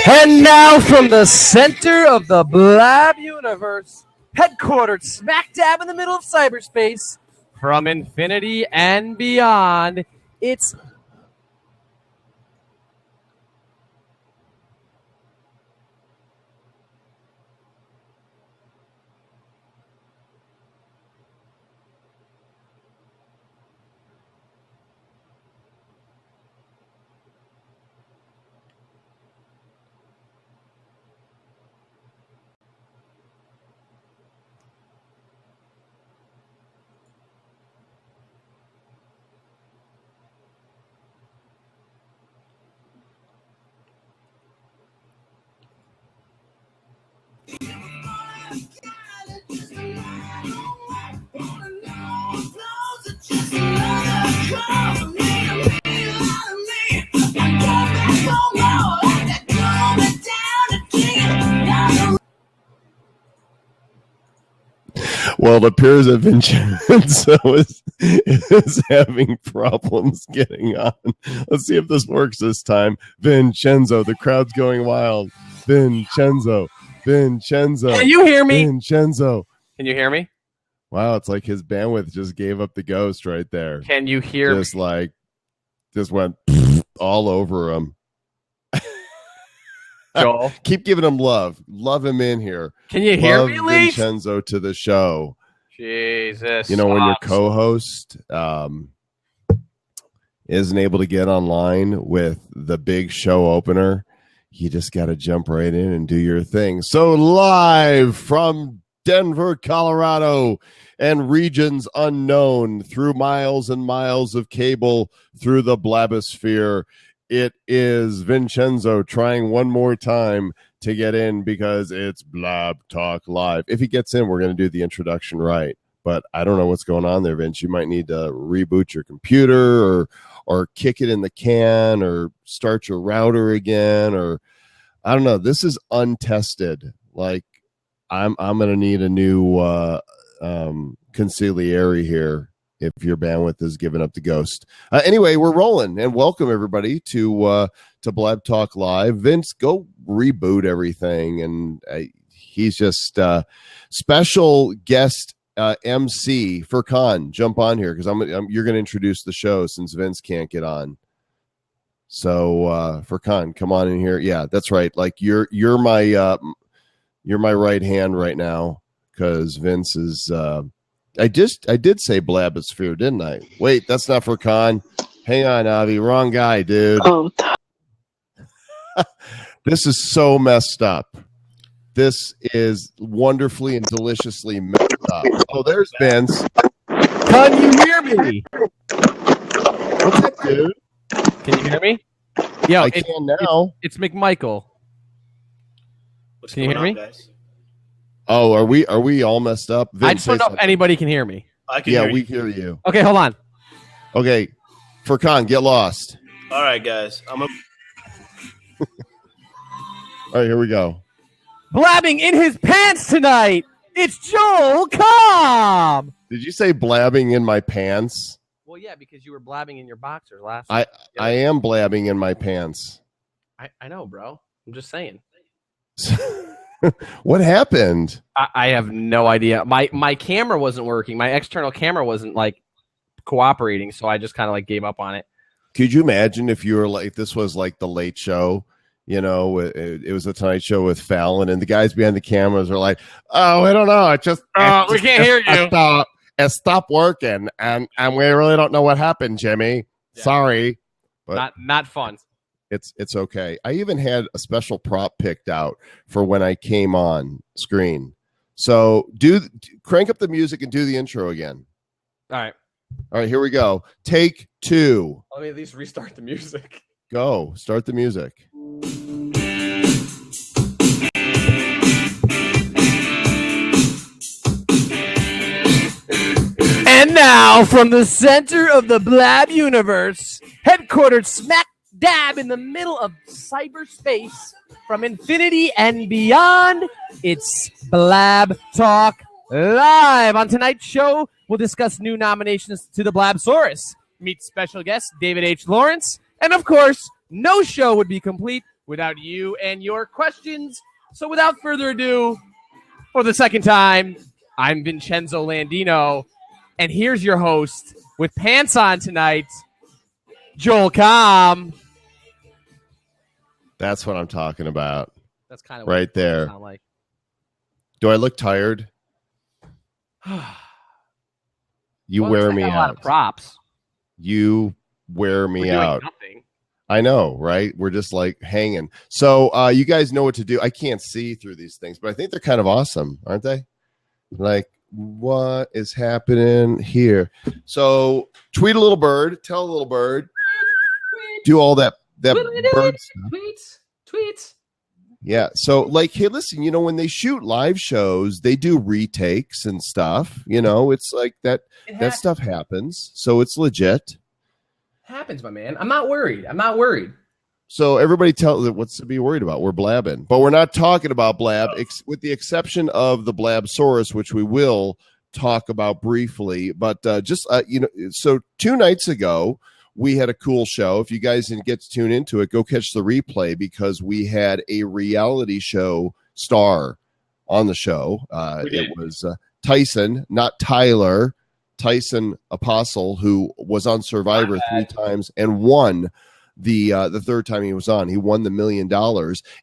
And now from the center of the Blab universe, headquartered smack dab in the middle of cyberspace, from infinity and beyond, it's Well, it appears that Vincenzo is having problems getting on. Let's see if this works this time. Vincenzo, the crowd's going wild. Vincenzo. Can you hear me? Vincenzo. Can you hear me? Wow, it's like his bandwidth just gave up the ghost right there. Can you hear me? Just went all over him. Joel, keep giving him love. Love him in here. Can you hear me, Lee? Vincenzo to the show. Jesus. You know, when your co-host isn't able to get online with the big show opener, you just got to jump right in and do your thing. So live from Denver, Colorado, and regions unknown, through miles and miles of cable, through the Blabosphere, it is Vincenzo trying one more time to get in because it's BlabTalk Live. If he gets in, we're going to do the introduction right. But I don't know what's going on there, Vince. You might need to reboot your computer or kick it in the can or start your router again, or I don't know. This is untested. Like I'm going to need a new consigliere here if your bandwidth is giving up the ghost. Anyway, we're rolling, and welcome everybody to BlabTalk Live. Vince, go reboot everything, and he's just special guest MC Furkan. Jump on here because you're going to introduce the show since Vince can't get on. So Furkan, come on in here. Yeah, that's right. Like you're my right hand right now because Vince is. I did say Blabosphere, didn't I? Wait, that's not for Khan. Hang on, Avi. Wrong guy, dude. This is so messed up. This is wonderfully and deliciously messed up. Oh, there's Vince. Can you hear me? What's up, dude? Can you hear me? Yeah, I can now. It's McMichael. Can you hear me? Guys? Oh, are we all messed up? Vince, I just don't know if anybody can hear me. I can hear you. We hear you. Okay, hold on. Okay, Furkan, get lost. All right, guys. All right, here we go. Blabbing in his pants tonight, it's Joel Cobb. Did you say blabbing in my pants? Well, yeah, because you were blabbing in your boxers last I am blabbing in my pants. I know, bro. I'm just saying. What happened? I have no idea. My camera wasn't working. My external camera wasn't like cooperating, so I just kind of like gave up on it. Could you imagine if you were like this was like the Late Show? You know, it was the Tonight Show with Fallon, and the guys behind the cameras are like, "Oh, I don't know. We can't hear you. It stopped working, and we really don't know what happened, Jimmy. Yeah. Sorry, but not fun." It's okay. I even had a special prop picked out for when I came on screen. So crank up the music and do the intro again. All right, here we go. Take 2. Let me at least restart the music. Go. Start the music. And now from the center of the Blab universe, headquartered smack dab in the middle of cyberspace, from infinity and beyond, it's BlabTalk Live. On tonight's show, we'll discuss new nominations to the Blabsaurus, meet special guest David H. Lawrence, and of course, no show would be complete without you and your questions. So without further ado, for the second time, I'm Vincenzo Landino, and here's your host with pants on tonight, Joel Com. That's what I'm talking about. That's kind of right what there. sound like. Do I look tired? You wear me out. A lot of props. You wear me out. Nothing. I know, right? We're just like hanging. So you guys know what to do. I can't see through these things, but I think they're kind of awesome, aren't they? Like, what is happening here? So tweet a little bird, tell a little bird, do all that bird stuff. Tweets. Yeah. So like, hey, listen, when they shoot live shows, they do retakes and stuff. It's like that stuff happens. So it's legit. Happens, my man. I'm not worried. So everybody tell what's to be worried about. We're blabbing, but we're not talking about blab, with the exception of the Blabsaurus, which we will talk about briefly. But so 2 nights ago, we had a cool show. If you guys didn't get to tune into it, go catch the replay because we had a reality show star on the show. It was Tyson, not Tyler. Tyson Apostle, who was on Survivor 3 times and won the third time he was on. He won the $1 million,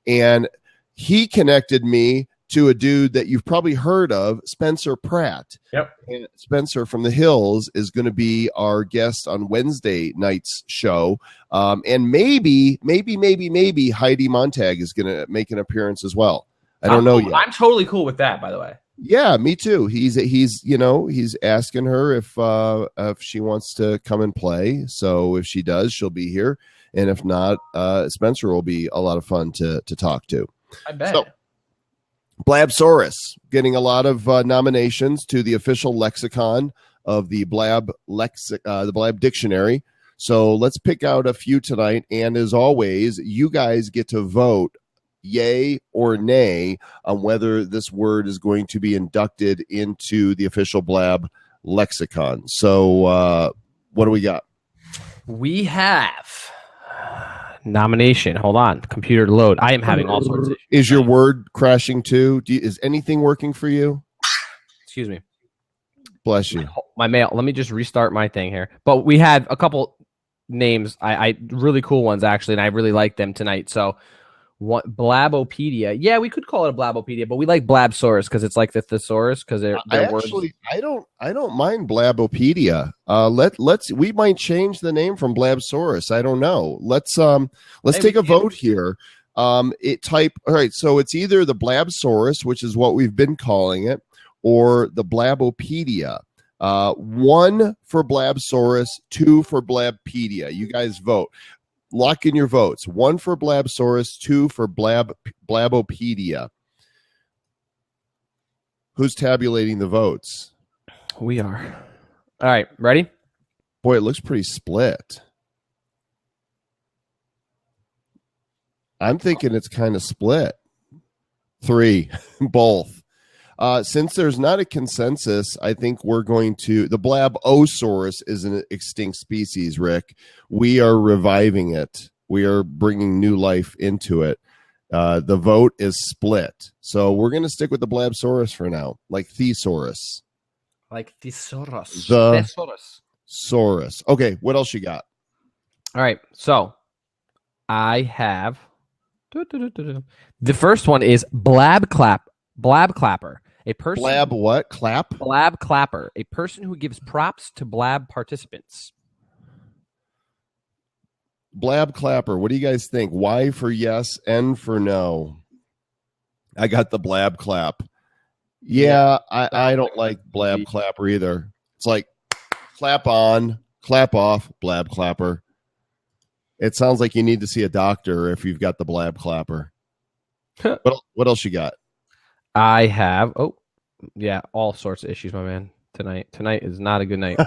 and he connected me to a dude that you've probably heard of, Spencer Pratt. Yep. And Spencer from the Hills is going to be our guest on Wednesday night's show. And maybe Heidi Montag is going to make an appearance as well. I don't know yet. I'm totally cool with that, by the way. Yeah, me too. He's asking her if she wants to come and play. So if she does, she'll be here. And if not, Spencer will be a lot of fun to talk to. I bet. So, Blabsaurus getting a lot of nominations to the official lexicon of the Blab dictionary. So let's pick out a few tonight. And as always, you guys get to vote yay or nay on whether this word is going to be inducted into the official Blab lexicon. So what do we got? We have nomination. Hold on. Computer load. I am having all sorts of issues. Is your word crashing too? Is anything working for you? Excuse me. Bless you. My mail. Let me just restart my thing here. But we had a couple names. I really cool ones, actually, and I really like them tonight. So Blabopedia. Yeah, we could call it a Blabopedia, but we like Blabsaurus because it's like the thesaurus because they're words. I don't mind Blabopedia. We might change the name from Blabsaurus. I don't know. Let's take a vote here. All right, so it's either the Blabsaurus, which is what we've been calling it, or the Blabopedia. 1 for Blabsaurus, 2 for Blabpedia. You guys vote. Lock in your votes. 1 for Blabsaurus, 2 for Blabopedia. Who's tabulating the votes? We are. All right, ready? Boy, it looks pretty split. I'm thinking it's kind of split. 3, both. Since there's not a consensus, I think we're going to... The Blabosaurus is an extinct species, Rick. We are reviving it. We are bringing new life into it. The vote is split. So we're going to stick with the Blabsaurus for now, like Thesaurus. Like Thesaurus. Saurus. Okay, what else you got? All right, so I have... The first one is Blab Clapper. A person Blab what? Clap? Blab Clapper. A person who gives props to Blab participants. Blab Clapper. What do you guys think? Y for yes, N for no. I got the Blab Clap. Yeah, I don't like Blab Clapper either. It's like clap on, clap off, Blab Clapper. It sounds like you need to see a doctor if you've got the Blab Clapper. What else you got? I have, all sorts of issues, my man. Tonight is not a good night.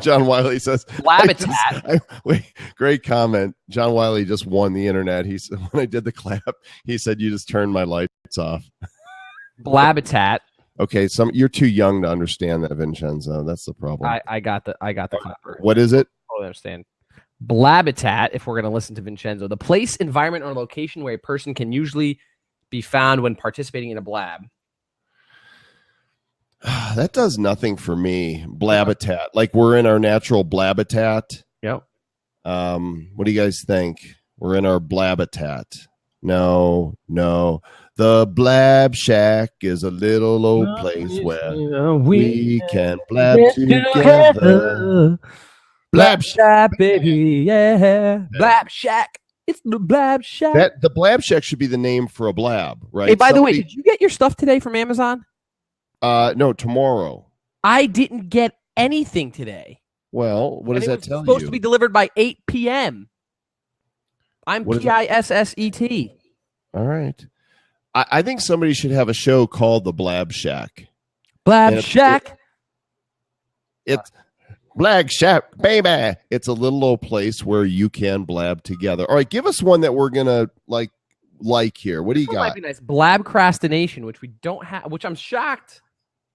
John Wiley says, Blabitat. Great comment. John Wiley just won the internet. He said, when I did the clap, he said, you just turned my lights off. Blabitat. Okay, you're too young to understand that, Vincenzo. That's the problem. I got the clapper. What is it? I understand. Blabitat, if we're going to listen to Vincenzo, the place, environment, or location where a person can usually be found when participating in a blab. That does nothing for me. Blabitat. Like we're in our natural blabitat. Yep. What do you guys think? We're in our blabitat. No. The Blab Shack is a little old place where we can blab together. Blab Shack, baby, yeah. Blab Shack. It's the Blab Shack. The Blab Shack should be the name for a blab, right? Hey, by the way, did you get your stuff today from Amazon? No, tomorrow. I didn't get anything today. Well, what does that tell you? It's supposed to be delivered by 8 p.m. I'm PISSET. All right. I think somebody should have a show called the Blab Shack. Blab Shack. It's Blab Shack, baby. It's a little old place where you can blab together. All right, give us one that we're gonna like here. What do you got? Might be nice. Blabcrastination, which we don't have. Which I'm shocked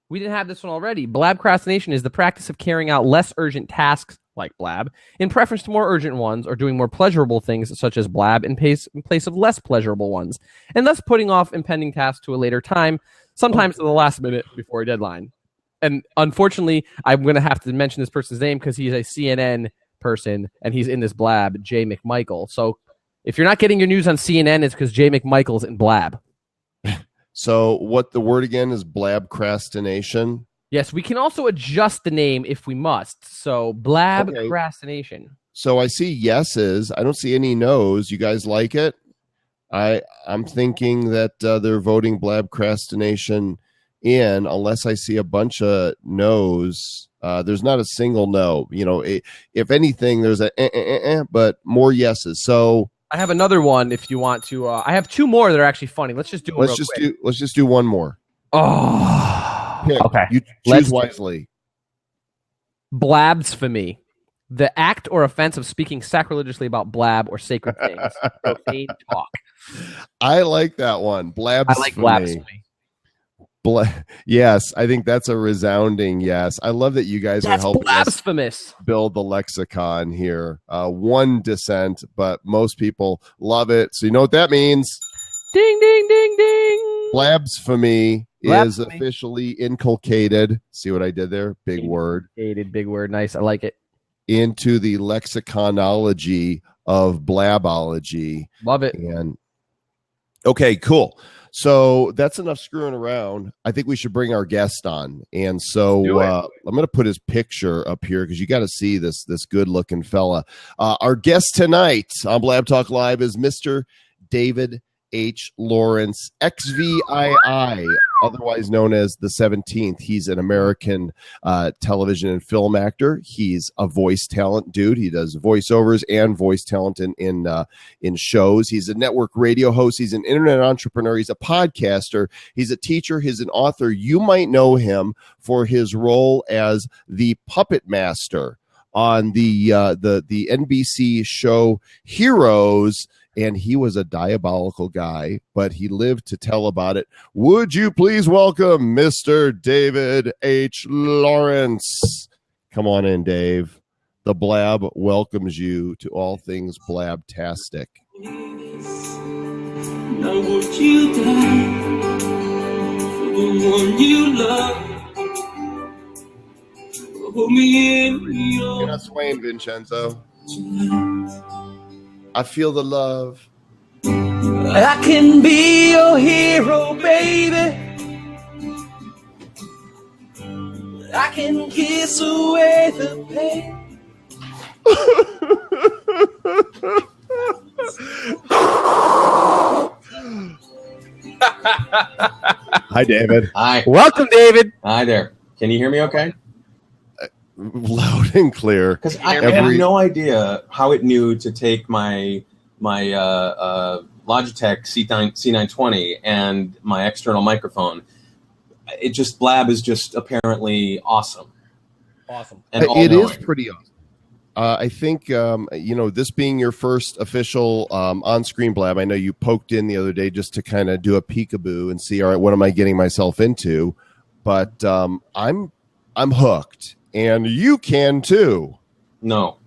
we didn't have this one already. Blabcrastination is the practice of carrying out less urgent tasks like blab in preference to more urgent ones, or doing more pleasurable things such as blab in place of less pleasurable ones, and thus putting off impending tasks to a later time, sometimes to the last minute before a deadline. And unfortunately, I'm going to have to mention this person's name because he's a CNN person and he's in this blab, Jay McMichael. So if you're not getting your news on CNN, it's because Jay McMichael's in blab. So what the word again is? Blabcrastination? Yes, we can also adjust the name if we must. So blabcrastination. Okay. So I see yeses. I don't see any no's. You guys like it? I'm thinking that they're voting blabcrastination in, unless I see a bunch of no's. There's not a single no. You know, if anything, there's but more yeses. So I have another one if you want to. I have two more that are actually funny. Let's just do them Let's just do one more. Oh. Pick. Okay. You choose wisely. Blasphemy. The act or offense of speaking sacrilegiously about blab or sacred things. Profane talk. I like that one. Blasphemy. I like blasphemy. Yes, I think that's a resounding yes. I love that you guys are helping blasphemous. Us build the lexicon here. One dissent, but most people love it. So you know what that means. Ding, ding, ding, ding. Blasphemy is officially inculcated. See what I did there? Big word. Big word. Nice. I like it. Into the lexiconology of blabology. Love it. And okay, cool. So that's enough screwing around. I think we should bring our guest on. And so I'm going to put his picture up here because you got to see this good looking fella. Our guest tonight on BlabTalk Live is Mr. David H. Lawrence, XVII, otherwise known as the 17th. He's an American television and film actor. He's a voice talent dude. He does voiceovers and voice talent in shows. He's a network radio host. He's an internet entrepreneur. He's a podcaster. He's a teacher. He's an author. You might know him for his role as the puppet master on the NBC show Heroes. And he was a diabolical guy, but he lived to tell about it. Would you please welcome Mr. David H. Lawrence? Come on in, Dave. The Blab welcomes you to all things Blabtastic. Now would you die for the one you love? Hold me in your... You're not swaying, Vincenzo. I feel the love. I can be your hero, baby. I can kiss away the pain. Hi, David. Hi. Welcome, David. Hi there. Can you hear me okay? Loud and clear. Because I have no idea how it knew to take my Logitech C920 and my external microphone. It just Blab is just apparently awesome. Awesome. And it is pretty awesome. I think this being your first official on-screen Blab. I know you poked in the other day just to kind of do a peekaboo and see, all right, what am I getting myself into? But I'm hooked. And you can too. No.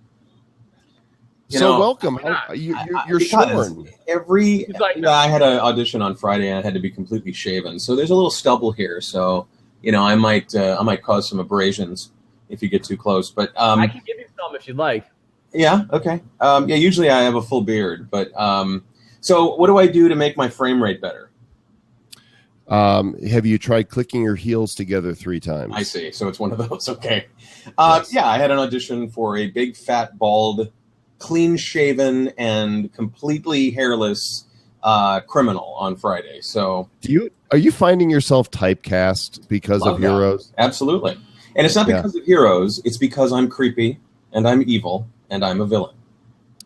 welcome. You're shorn. I had an audition on Friday and I had to be completely shaven. So there's a little stubble here. So, I might cause some abrasions if you get too close. But I can give you some if you'd like. Yeah. Okay. Usually I have a full beard, but so what do I do to make my frame rate better? Have you tried clicking your heels together 3 times? I see. So it's one of those. Okay. Yes. Yeah, I had an audition for a big, fat, bald, clean-shaven, and completely hairless criminal on Friday. So are you finding yourself typecast because of Heroes? Absolutely. And it's not because of Heroes. It's because I'm creepy, and I'm evil, and I'm a villain.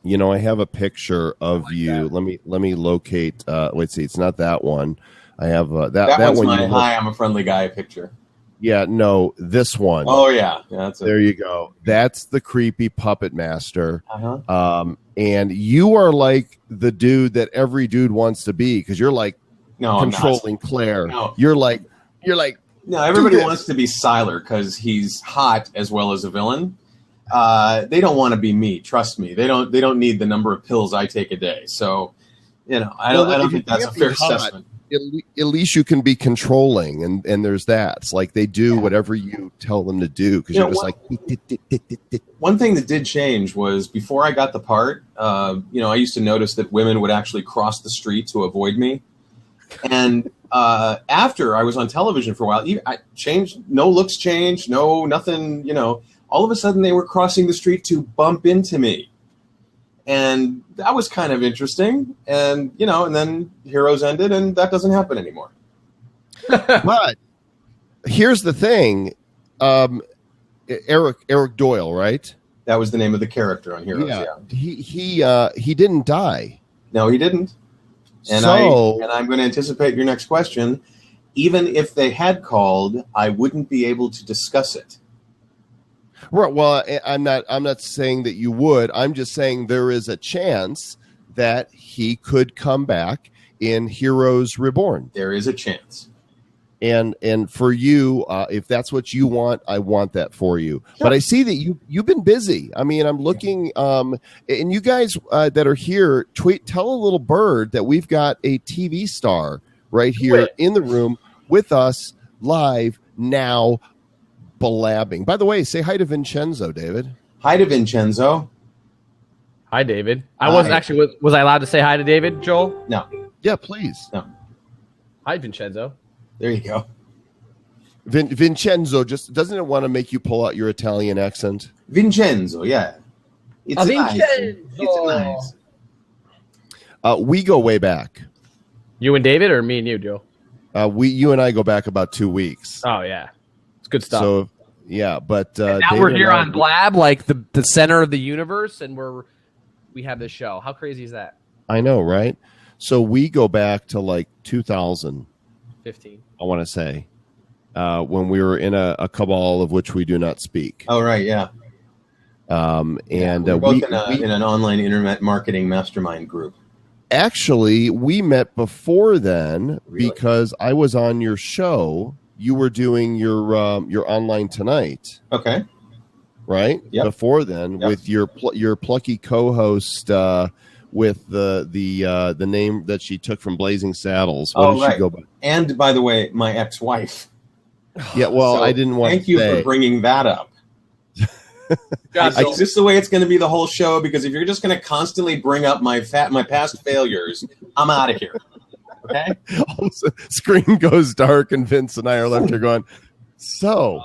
I have a picture of you. That. Let me locate. See, it's not that one. I have that one's one. My hi, I'm a friendly guy picture. Yeah, no, this one. Oh yeah, that's it. There you go. That's the creepy puppet master. Uh-huh. And you are like the dude that every dude wants to be because you're like controlling Claire. No. You're like. No, everybody wants to be Siler because he's hot as well as a villain. They don't want to be me. Trust me. They don't need the number of pills I take a day. So, I don't think that's a fair assessment. At least you can be controlling, and there's that. It's like they do whatever you tell them to do because you're just like. One thing that did change was before I got the part. I used to notice that women would actually cross the street to avoid me, and after I was on television for a while, I changed. No looks changed. No nothing. All of a sudden they were crossing the street to bump into me. And that was kind of interesting. And, and then Heroes ended and that doesn't happen anymore. But here's the thing. Eric Doyle, right? That was the name of the character on Heroes. Yeah. He didn't die. No, he didn't. And I'm going to anticipate your next question. Even if they had called, I wouldn't be able to discuss it. Right. Well, I'm not saying that you would. I'm just saying there is a chance that he could come back in Heroes Reborn. There is a chance. And for you, if that's what you want, I want that for you. Sure. But I see that you've been busy. I mean, I'm looking, and you guys that are here, tell a little bird that we've got a TV star right here in the room with us live now. Blabbing. By the way, say hi to Vincenzo, David. Hi to Vincenzo. Hi, David. I wasn't actually. Was I allowed to say hi to David, Joel? No. Yeah, please. No. Hi, Vincenzo. There you go. Vincenzo, just doesn't it want to make you pull out your Italian accent? Vincenzo, yeah. It's nice. Vincenzo. It's nice. We go way back. You and David, or me and you, Joe? You and I go back about 2 weeks. Oh yeah. Good stuff. So, yeah, but now we're here on Blab, like the center of the universe, and we have this show. How crazy is that? I know, right? So we go back to like 2015. I want to say when we were in a cabal of which we do not speak. Oh, right, yeah. And we're both in an online internet marketing mastermind group. Actually, we met before then because I was on your show. You were doing your Online Tonight. Okay. Right? Yep. Before then, with your plucky co-host with the name that she took from Blazing Saddles. What did she go by? And by the way, my ex-wife. Yeah, well, I didn't want to thank you for bringing that up. Is this the way it's going to be the whole show? Because if you're just going to constantly bring up my past failures, I'm out of here. Okay. Screen goes dark, and Vince and I are left here going. So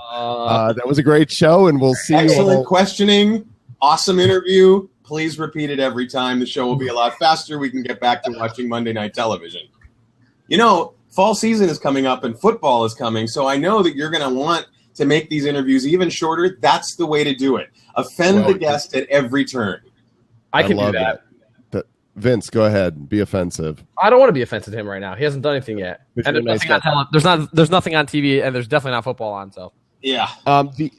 that was a great show, and we'll see. Excellent questioning, awesome interview. Please repeat it every time. The show will be a lot faster. We can get back to watching Monday Night Television. Fall season is coming up, and football is coming. So I know that you're going to want to make these interviews even shorter. That's the way to do it. Offend the guest at every turn. I can do that. Vince, go ahead. Be offensive. I don't want to be offensive to him right now. He hasn't done anything yet. And there's nothing on TV, and there's definitely not football on. So yeah. The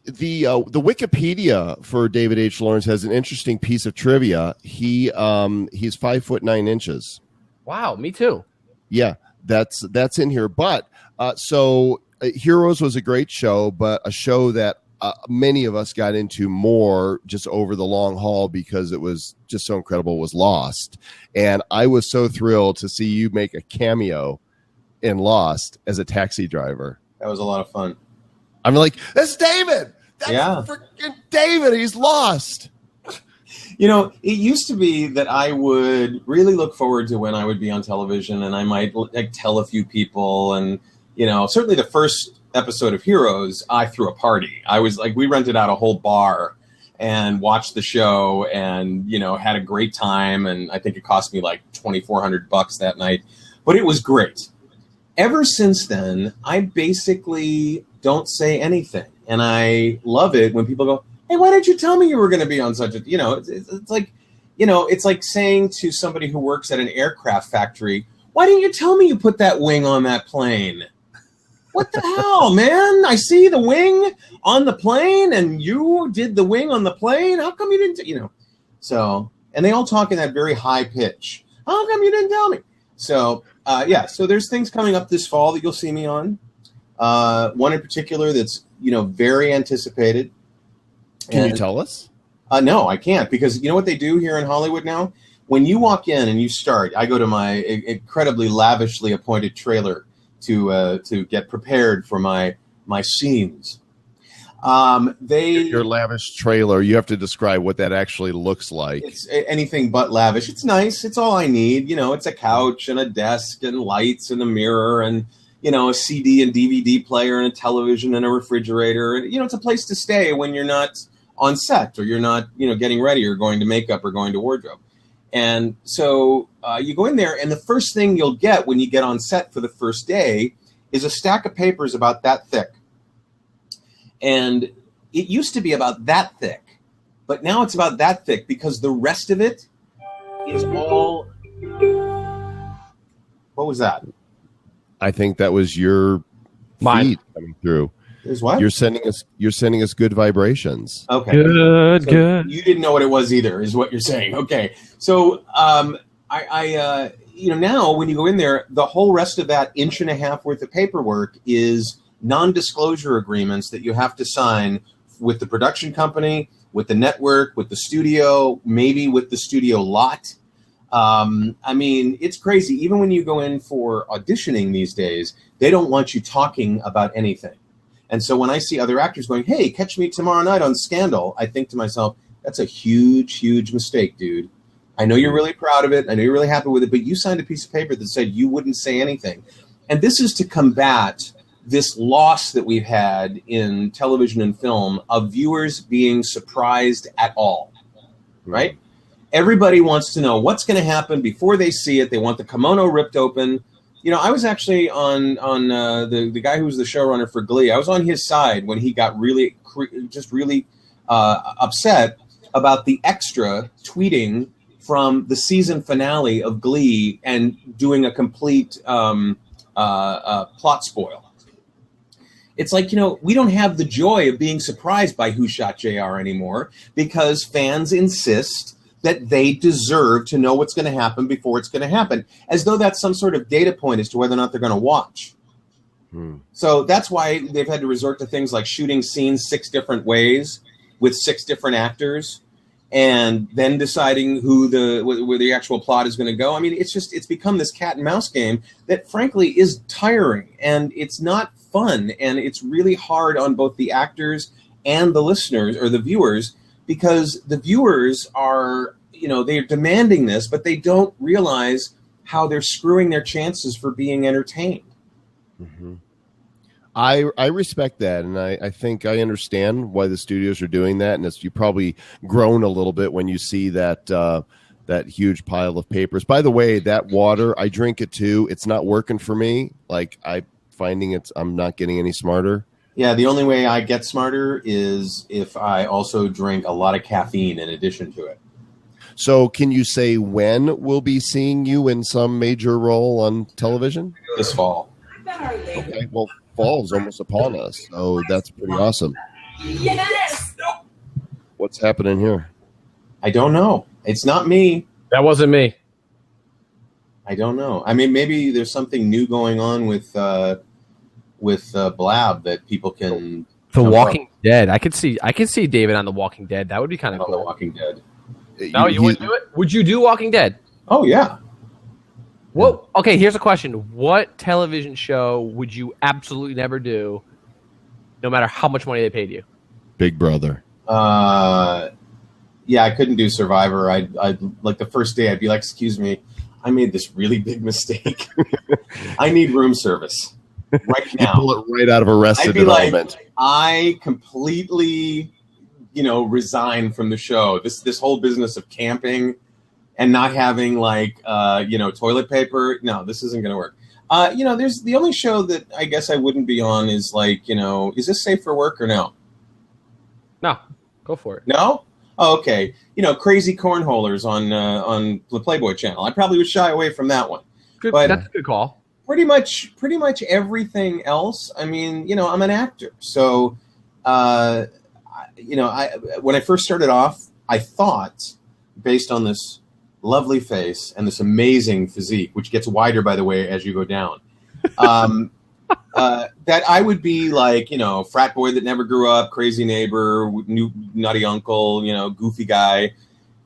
Wikipedia for David H. Lawrence has an interesting piece of trivia. He's 5'9". Wow, me too. Yeah, that's in here. But so Heroes was a great show, but a show that many of us got into more just over the long haul because it was just so incredible, was Lost. And I was so thrilled to see you make a cameo in Lost as a taxi driver. That was a lot of fun. I'm like, that's David. That's Yeah. freaking David. He's Lost. You know, it used to be that I would really look forward to when I would be on television, and I might like tell a few people. And, you know, certainly the first episode of Heroes, I threw a party. I was like, we rented out a whole bar and watched the show and, you know, had a great time. And I think it cost me like $2,400 that night, but it was great. Ever since then, I basically don't say anything. And I love it when people go, hey, why didn't you tell me you were going to be on such a, you know, it's like, you know, it's like saying to somebody who works at an aircraft factory, why didn't you tell me you put that wing on that plane? What the hell, man? I see the wing on the plane and you did the wing on the plane. How come you didn't, you know? So, and they all talk in that very high pitch. How come you didn't tell me? So, yeah, so there's things coming up this fall that you'll see me on. One in particular that's, you know, very anticipated. Can you tell us? No, I can't, because you know what they do here in Hollywood now? When you walk in and you start, I go to my incredibly lavishly appointed trailer to get prepared for my scenes. Your lavish trailer, you have to describe what that actually looks like. It's anything but lavish. It's nice. It's all I need. You know, it's a couch and a desk and lights and a mirror and, you know, a CD and DVD player and a television and a refrigerator. And, you know, it's a place to stay when you're not on set or you're not, you know, getting ready or going to makeup or going to wardrobe. And so you go in there, and the first thing you'll get when you get on set for the first day is a stack of papers about that thick. And it used to be about that thick, but now it's about that thick because the rest of it is all... What was that? I think that was your feet coming through. Is what? You're sending us good vibrations. Okay. Good, so good. You didn't know what it was either, is what you're saying. Okay. So, I you know, now when you go in there, the whole rest of that inch and a half worth of paperwork is non-disclosure agreements that you have to sign with the production company, with the network, with the studio, maybe with the studio lot. I mean, it's crazy. Even when you go in for auditioning these days, they don't want you talking about anything. And so when I see other actors going, hey, catch me tomorrow night on Scandal, I think to myself, that's a huge, huge mistake, dude. I know you're really proud of it. I know you're really happy with it, but you signed a piece of paper that said you wouldn't say anything. And this is to combat this loss that we've had in television and film of viewers being surprised at all, right? Everybody wants to know what's going to happen before they see it. They want the kimono ripped open. You know, I was actually on the guy who was the showrunner for Glee. I was on his side when he got really upset about the extra tweeting from the season finale of Glee and doing a complete plot spoil. It's like, you know, we don't have the joy of being surprised by Who Shot JR anymore because fans insist that they deserve to know what's going to happen before it's going to happen, as though that's some sort of data point as to whether or not they're going to watch. So that's why they've had to resort to things like shooting scenes 6 different ways with 6 different actors and then deciding where the actual plot is going to go. I mean, it's become this cat and mouse game that frankly is tiring and it's not fun. And it's really hard on both the actors and the listeners or the viewers, because the viewers are, you know, they're demanding this, but they don't realize how they're screwing their chances for being entertained. Mm-hmm. I respect that, and I think I understand why the studios are doing that, and you probably groan a little bit when you see that that huge pile of papers. By the way, that water, I drink it too. It's not working for me. Like I'm not getting any smarter. Yeah, the only way I get smarter is if I also drink a lot of caffeine in addition to it. So can you say when we'll be seeing you in some major role on television? This fall. Okay, well, fall's almost upon us, so that's pretty awesome. Yes! What's happening here? I don't know. It's not me. That wasn't me. I don't know. I mean, maybe there's something new going on with Blab that people can The Walking Dead. I could see David on The Walking Dead. That would be kind of on cool. The Walking Dead. No, you wouldn't do it? Would you do Walking Dead? Oh yeah. Well, okay, here's a question. What television show would you absolutely never do, no matter how much money they paid you? Big Brother. Yeah, I couldn't do Survivor. I'd like the first day I'd be like, excuse me, I made this really big mistake. I need room service right now. Pull it right out of Arrested Development. Like, I completely, resign from the show. This whole business of camping and not having toilet paper. No, this isn't going to work. There's the only show that I guess I wouldn't be on is is this safe for work or no? No, go for it. No? Oh, okay. Crazy cornholers on the Playboy channel. I probably would shy away from that one. Good, but that's a good call. Pretty much everything else. I mean, I'm an actor. So, when I first started off, I thought, based on this lovely face and this amazing physique, which gets wider, by the way, as you go down, that I would be frat boy that never grew up, crazy neighbor, nutty uncle, goofy guy.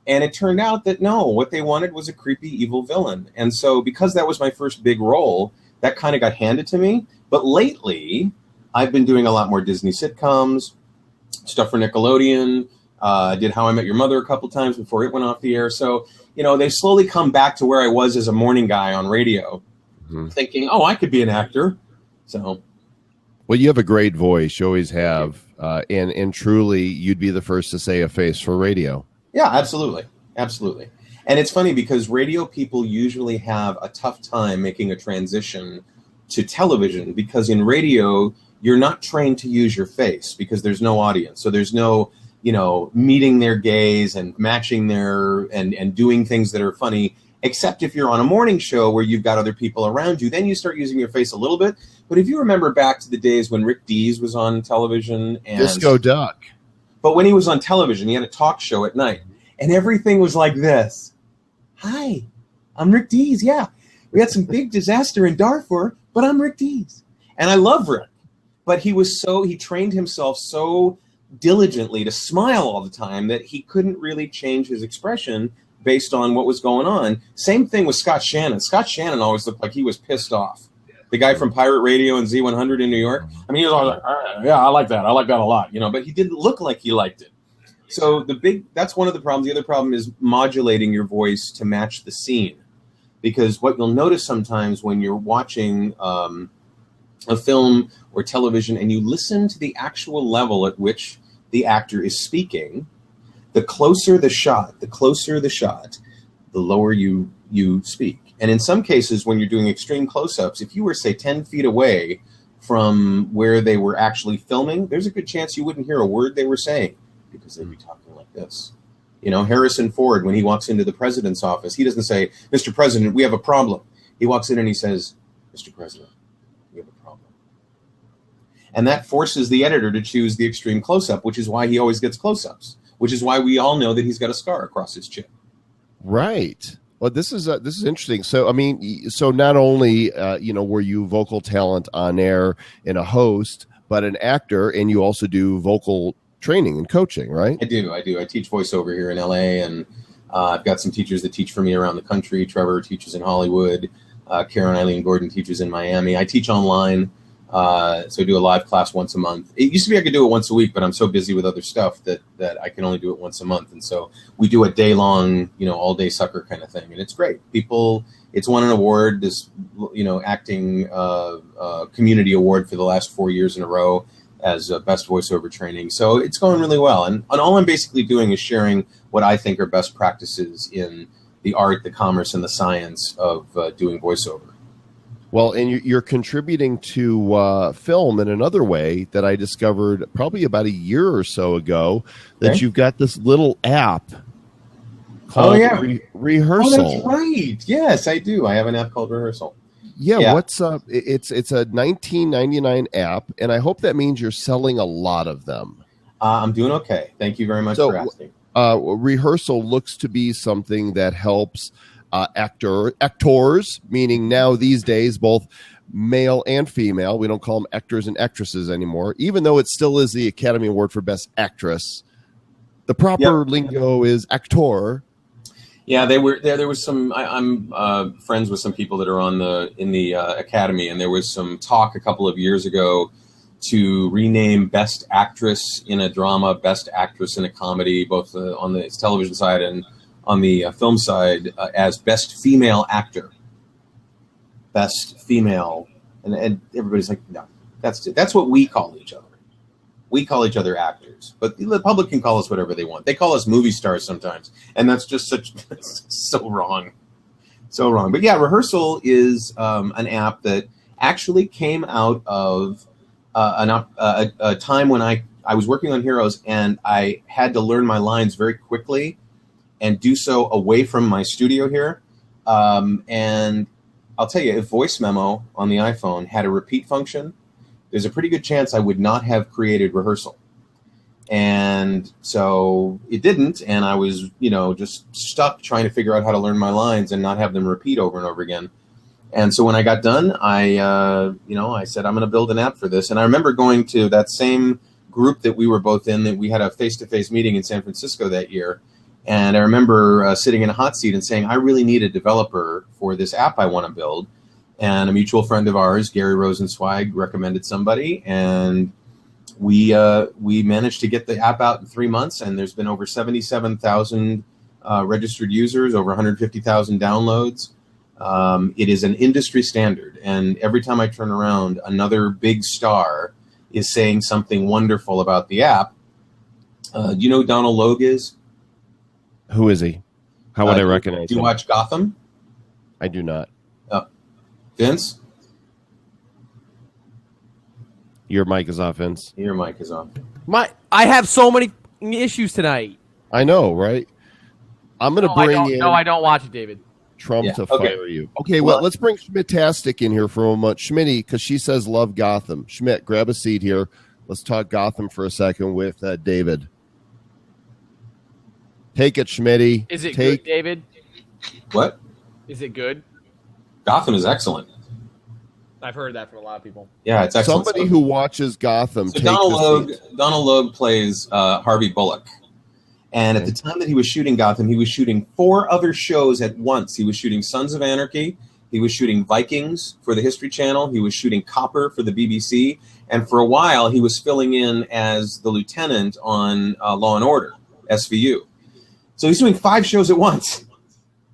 And it turned out that no, what they wanted was a creepy, evil villain. And so because that was my first big role, that kind of got handed to me. But lately, I've been doing a lot more Disney sitcoms, stuff for Nickelodeon. I did How I Met Your Mother a couple times before it went off the air. So, they slowly come back to where I was as a morning guy on radio, thinking, oh, I could be an actor. So, well, you have a great voice. You always have. And truly, you'd be the first to say a face for radio. Yeah, absolutely. Absolutely. And it's funny because radio people usually have a tough time making a transition to television because in radio, you're not trained to use your face because there's no audience. So there's no, meeting their gaze and matching and doing things that are funny, except if you're on a morning show where you've got other people around you, then you start using your face a little bit. But if you remember back to the days when Rick Dees was on television and Disco Duck. But when he was on television, he had a talk show at night, and everything was like this. Hi, I'm Rick Dees. Yeah, we had some big disaster in Darfur, but I'm Rick Dees. And I love Rick. But he trained himself so diligently to smile all the time that he couldn't really change his expression based on what was going on. Same thing with Scott Shannon. Scott Shannon always looked like he was pissed off. The guy from Pirate Radio and Z100 in New York. I mean, he was always like, yeah, I like that. I like that a lot, but he didn't look like he liked it. So that's one of the problems. The other problem is modulating your voice to match the scene. Because what you'll notice sometimes when you're watching a film or television and you listen to the actual level at which the actor is speaking, the closer the shot, the lower you speak. And in some cases, when you're doing extreme close-ups, if you were, say, 10 feet away from where they were actually filming, there's a good chance you wouldn't hear a word they were saying because they'd be talking like this. Harrison Ford, when he walks into the president's office, he doesn't say, Mr. President, we have a problem. He walks in and he says, Mr. President, we have a problem. And that forces the editor to choose the extreme close-up, which is why he always gets close-ups, which is why we all know that he's got a scar across his chin. Right. Well, this is interesting. So, I mean, not only, were you vocal talent on air and a host, but an actor, and you also do vocal training and coaching, right? I do. I teach voiceover here in LA, and I've got some teachers that teach for me around the country. Trevor teaches in Hollywood. Karen Eileen Gordon teaches in Miami. I teach online. So I do a live class once a month. It used to be I could do it once a week, but I'm so busy with other stuff that I can only do it once a month. And so we do a day-long, all-day sucker kind of thing. And it's great. It's won an award, this, acting community award for the last 4 years in a row as best voiceover training. So it's going really well. And all I'm basically doing is sharing what I think are best practices in the art, the commerce, and the science of doing voiceover. Well, and you're contributing to film in another way that I discovered probably about a year or so ago, that You've got this little app called Rehearsal. Oh, that's right. Yes, I do. I have an app called Rehearsal. Yeah. What's up? It's a $19.99 app, and I hope that means you're selling a lot of them. I'm doing okay. Thank you very much for asking. Rehearsal looks to be something that helps actors, meaning now these days both male and female. We don't call them actors and actresses anymore, even though it still is the Academy Award for Best Actress. The proper lingo is actor. Yeah, they were there. There was some. I'm friends with some people that are in the Academy, and there was some talk a couple of years ago to rename Best Actress in a drama, Best Actress in a comedy, both on the television side and on the film side, as Best Female Actor. Best Female, and everybody's like, no, that's what we call each other. We call each other actors, but the public can call us whatever they want. They call us movie stars sometimes, and that's just so wrong, so wrong. But yeah, Rehearsal is an app that actually came out of a time when I was working on Heroes, and I had to learn my lines very quickly and do so away from my studio here. And I'll tell you, if Voice Memo on the iPhone had a repeat function, there's a pretty good chance I would not have created Rehearsal. And so it didn't, and I was, just stuck trying to figure out how to learn my lines and not have them repeat over and over again. And so when I got done, I said, I'm going to build an app for this. And I remember going to that same group that we were both in, that we had a face-to-face meeting in San Francisco that year. And I remember sitting in a hot seat and saying, I really need a developer for this app I want to build. And a mutual friend of ours, Gary Rosenzweig, recommended somebody. And we managed to get the app out in 3 months. And there's been over 77,000 registered users, over 150,000 downloads. It is an industry standard. And every time I turn around, another big star is saying something wonderful about the app. Do you know who Donald Logue is? Who is he? How would I recognize him? Do you watch Gotham? I do not. Vince? Your mic is off, Vince. Your mic is on. I have so many issues tonight. I know, right? I'm going to bring in... No, I don't watch it, David. Trump to fire you. Okay, well, let's bring Schmittastic in here for a moment. Schmitty, because she says love Gotham. Schmidt, grab a seat here. Let's talk Gotham for a second with David. Take it, Schmitty. Is it good, David? What? Is it good? Gotham is excellent. I've heard that from a lot of people. Yeah, it's excellent. Somebody who watches Gotham. So Donald Logue plays Harvey Bullock. And at the time that he was shooting Gotham, he was shooting 4 other shows at once. He was shooting Sons of Anarchy. He was shooting Vikings for the History Channel. He was shooting Copper for the BBC. And for a while, he was filling in as the lieutenant on Law and Order, SVU. So he's doing 5 shows at once.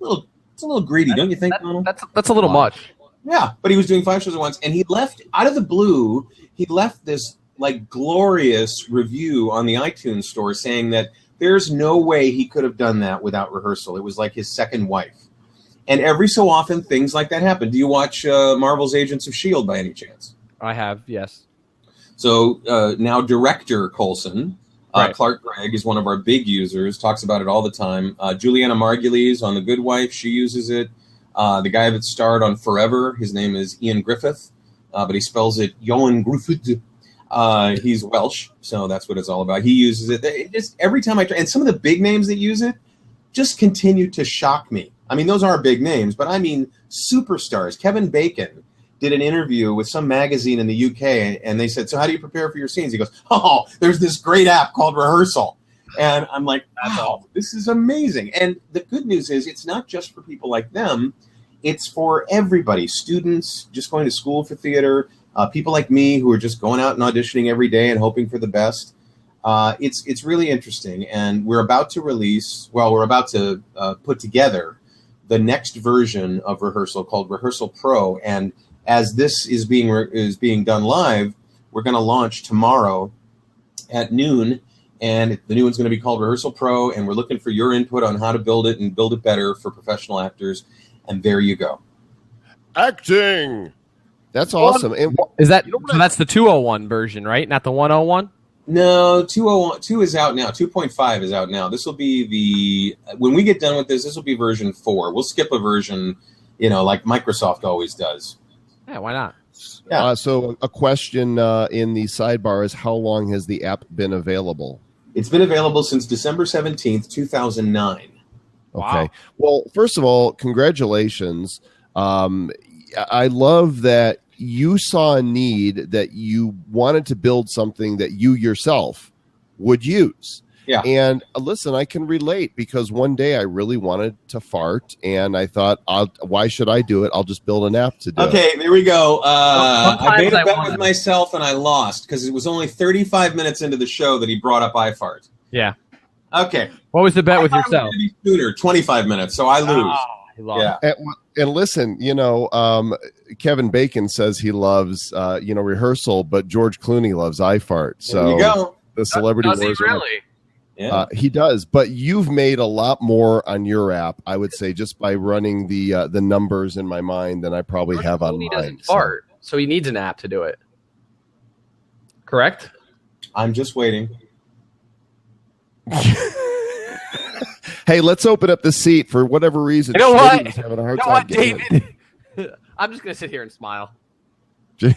It's a little greedy, don't you think, Donald? That's a little much. Yeah, but he was doing 5 shows at once. And he left, out of the blue, he left this glorious review on the iTunes store saying that there's no way he could have done that without Rehearsal. It was like his second wife. And every so often, things like that happen. Do you watch Marvel's Agents of S.H.I.E.L.D. by any chance? I have, yes. So now director Coulson, right. Clark Gregg is one of our big users, talks about it all the time. Juliana Margulies on The Good Wife, she uses it. The guy that starred on Forever, his name is Ian Griffith, but he spells it Johan Griffith. He's Welsh, so that's what it's all about. He uses it. Just every time I try, and some of the big names that use it just continue to shock me. I mean, those are big names, but I mean superstars. Kevin Bacon did an interview with some magazine in the UK, and they said, so how do you prepare for your scenes? He goes, oh, there's this great app called Rehearsal. And I'm like, wow, this is amazing. And the good news is it's not just for people like them. It's for everybody, students just going to school for theater, people like me who are just going out and auditioning every day and hoping for the best. It's really interesting. And we're about to put together the next version of Rehearsal called Rehearsal Pro. And as this is being done live, we're going to launch tomorrow at noon. And the new one's going to be called Rehearsal Pro. And we're looking for your input on how to build it and build it better for professional actors. And there you go. Acting. That's awesome. And is that so? That's the 201 version, right? Not the 101. No, 2 is out now. 2.5 is out now. This will be when we get done with this will be version 4. We'll skip a version, like Microsoft always does. Yeah, why not? Yeah. So a question in the sidebar is, how long has the app been available? It's been available since December 17th, 2009. Okay. Wow. Well, first of all, congratulations. I love that you saw a need that you wanted to build something that you yourself would use. Yeah. And listen, I can relate because one day I really wanted to fart and I thought, why should I do it? I'll just build an app to do it. Okay, there we go. I made a I bet won. with myself and I lost because it was only 35 minutes into the show that he brought up iFart. Yeah. Okay. What was the bet with I thought it was yourself? gonna be sooner, 25 minutes, so I lose. Oh, he lost. Yeah. And listen, Kevin Bacon says he loves, rehearsal, but George Clooney loves iFart. So There you go. the celebrity Does he wars are- really? Yeah. He does, but you've made a lot more on your app, I would say, just by running the numbers in my mind than I probably have on He mine. doesn't fart, so he needs an app to do it. Correct? I'm just waiting. Hey, let's open up the seat for whatever reason. You know what? Schmitty was having a hard You know time what, getting David? I'm just going to sit here and smile. it.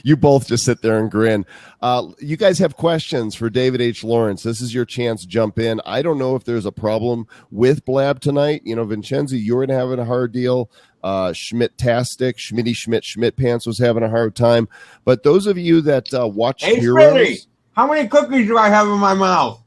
You both just sit there and grin. You guys have questions for David H. Lawrence. This is your chance. Jump in. I don't know if there's a problem with Blab tonight. Vincenzi, you're having a hard deal. Schmidt-tastic, Schmidt Pants was having a hard time. But those of you that watch Hey, Heroes... Smitty, how many cookies do I have in my mouth?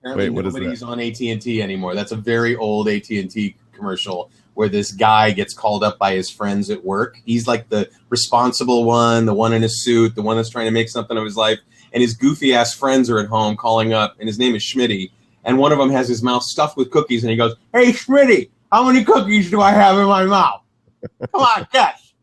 Apparently Wait, what is that? nobody's on AT&T anymore. That's a very old AT&T commercial where this guy gets called up by his friends at work. He's like the responsible one, the one in a suit, the one that's trying to make something of his life. And his goofy-ass friends are at home calling up, and his name is Schmitty. And one of them has his mouth stuffed with cookies, and he goes, "Hey, Schmitty, how many cookies do I have in my mouth? Come on, guess."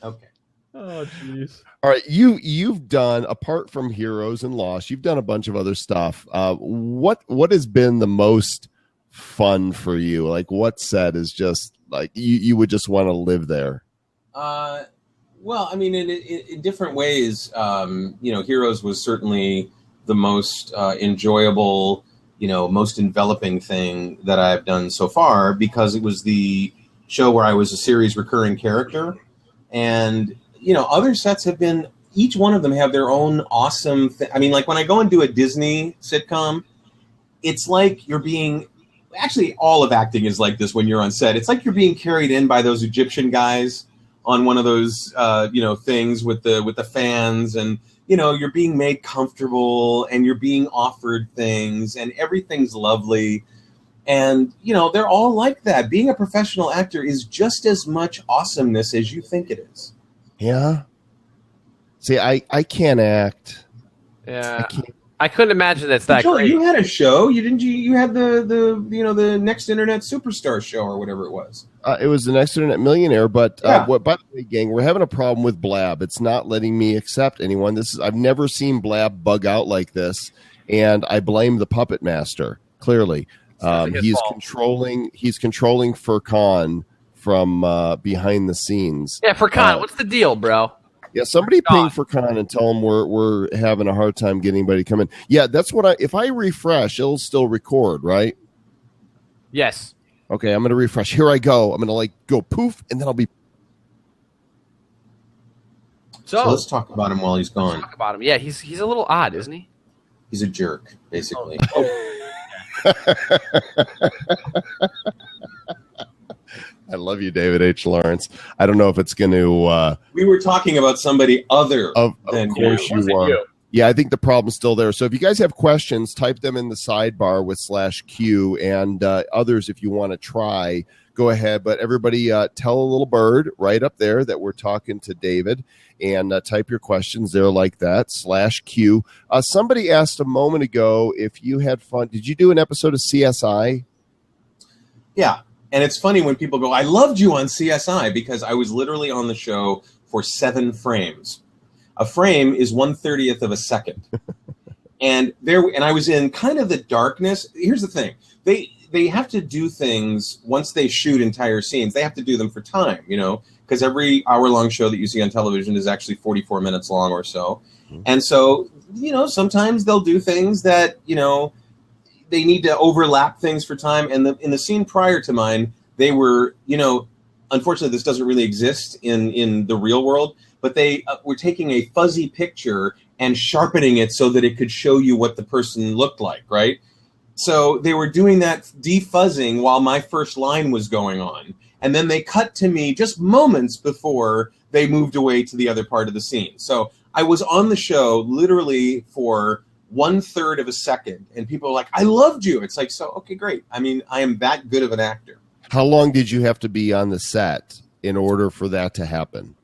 Okay. Oh, jeez. All right, you've done, apart from Heroes and Lost, you've done a bunch of other stuff. What has been the most fun for you? Like, what set is just like you would just want to live there? Well, I mean, in different ways, Heroes was certainly the most enjoyable, most enveloping thing that I've done so far because it was the show where I was a series recurring character. And, other sets have been, each one of them have their own awesome thing. I mean, like when I go and do a Disney sitcom, it's like you're being, actually all of acting is like this when you're on set. It's like you're being carried in by those Egyptian guys on one of those, things with the fans, and you're being made comfortable, and you're being offered things, and everything's lovely, and they're all like that. Being a professional actor is just as much awesomeness as you think it is. Yeah. See, I can't act. Yeah. I couldn't imagine that's that Joel, great. you had a show. You had the Next Internet Superstar show or whatever it was. It was the Next Internet Millionaire, but Yeah. by the way, gang, we're having a problem with Blab. It's not letting me accept anyone. I've never seen Blab bug out like this, and I blame the Puppet Master. Clearly, he's controlling Furkan from behind the scenes. Yeah, Furkan, what's the deal, bro? Yeah, somebody ping Furkan and tell him we're having a hard time getting anybody to come in. Yeah, that's what if I refresh, it'll still record, right? Yes. Okay, I'm going to refresh. Here I go. I'm going to go poof, and then I'll be. So let's talk about him while he's gone. Talk about him. Yeah, he's a little odd, isn't he? He's a jerk, basically. I love you, David H. Lawrence. I don't know if it's going to. We were talking about somebody other than of course you. you are. Yeah, I think the problem's still there. So if you guys have questions, type them in the sidebar with /Q, and others, if you want to try, go ahead. But everybody, tell a little bird right up there that we're talking to David, and type your questions there like that /Q. Somebody asked a moment ago if you had fun. Did you do an episode of CSI? Yeah. And it's funny when people go, "I loved you on CSI," because I was literally on the show for 7 frames. A frame is 1/30th of a second. and I was in kind of the darkness. Here's the thing. They have to do things once they shoot entire scenes. They have to do them for time, because every hour-long show that you see on television is actually 44 minutes long or so. Mm-hmm. And so, sometimes they'll do things that, they need to overlap things for time. And in the scene prior to mine, they were, unfortunately, this doesn't really exist in the real world, but they were taking a fuzzy picture and sharpening it so that it could show you what the person looked like, right? So they were doing that defuzzing while my first line was going on. And then they cut to me just moments before they moved away to the other part of the scene. So I was on the show literally for 1/3 of a second. And people are like, I loved you. It's like, so, okay, great. I mean, I am that good of an actor. How long did you have to be on the set in order for that to happen?